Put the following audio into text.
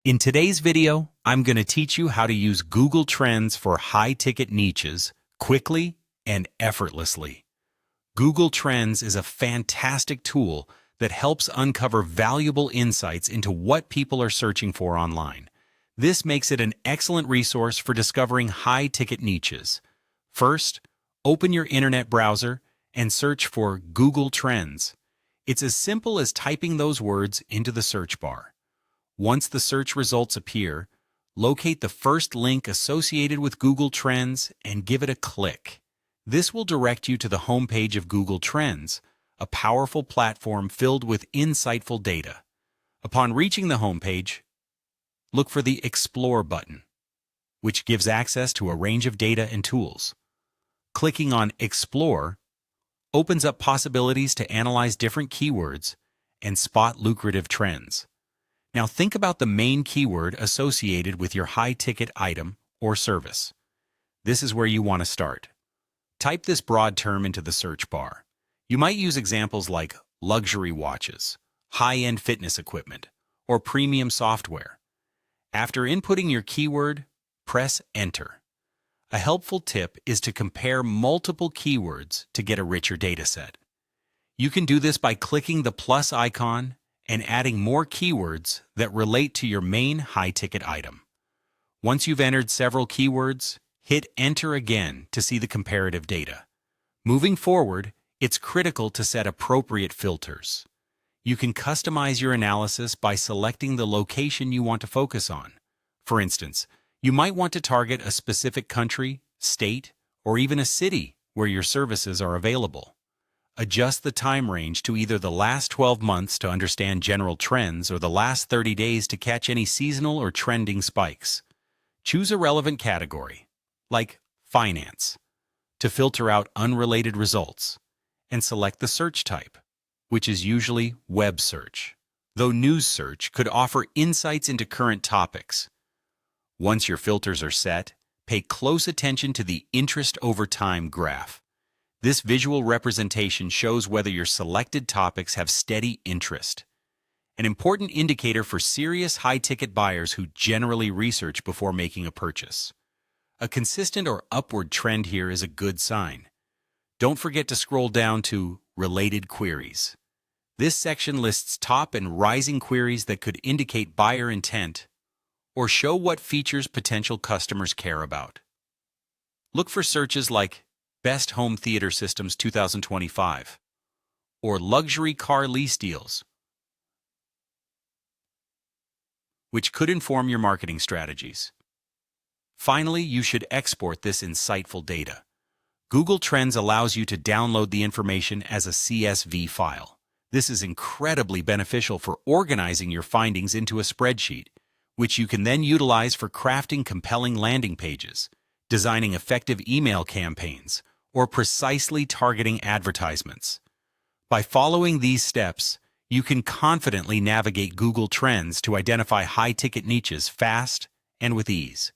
In today's video, I'm going to teach you how to use Google Trends for high-ticket niches quickly and effortlessly. Google Trends is a fantastic tool that helps uncover valuable insights into what people are searching for online. This makes it an excellent resource for discovering high-ticket niches. First, open your internet browser and search for Google Trends. It's as simple as typing those words into the search bar. Once the search results appear, locate the first link associated with Google Trends and give it a click. This will direct you to the homepage of Google Trends, a powerful platform filled with insightful data. Upon reaching the homepage, look for the Explore button, which gives access to a range of data and tools. Clicking on Explore opens up possibilities to analyze different keywords and spot lucrative trends. Now think about the main keyword associated with your high-ticket item or service. This is where you want to start. Type this broad term into the search bar. You might use examples like luxury watches, high-end fitness equipment, or premium software. After inputting your keyword, press Enter. A helpful tip is to compare multiple keywords to get a richer dataset. You can do this by clicking the plus icon and adding more keywords that relate to your main high-ticket item. Once you've entered several keywords, hit Enter again to see the comparative data. Moving forward, it's critical to set appropriate filters. You can customize your analysis by selecting the location you want to focus on. For instance, you might want to target a specific country, state, or even a city where your services are available. Adjust the time range to either the last 12 months to understand general trends or the last 30 days to catch any seasonal or trending spikes. Choose a relevant category, like finance, to filter out unrelated results, and select the search type, which is usually web search, though news search could offer insights into current topics. Once your filters are set, pay close attention to the interest over time graph. This visual representation shows whether your selected topics have steady interest, an important indicator for serious high-ticket buyers who generally research before making a purchase. A consistent or upward trend here is a good sign. Don't forget to scroll down to Related Queries. This section lists top and rising queries that could indicate buyer intent or show what features potential customers care about. Look for searches like Best Home Theater Systems 2025, or Luxury Car Lease Deals, which could inform your marketing strategies. Finally, you should export this insightful data. Google Trends allows you to download the information as a CSV file. This is incredibly beneficial for organizing your findings into a spreadsheet, which you can then utilize for crafting compelling landing pages, designing effective email campaigns, or precisely targeting advertisements. By following these steps, you can confidently navigate Google Trends to identify high-ticket niches fast and with ease.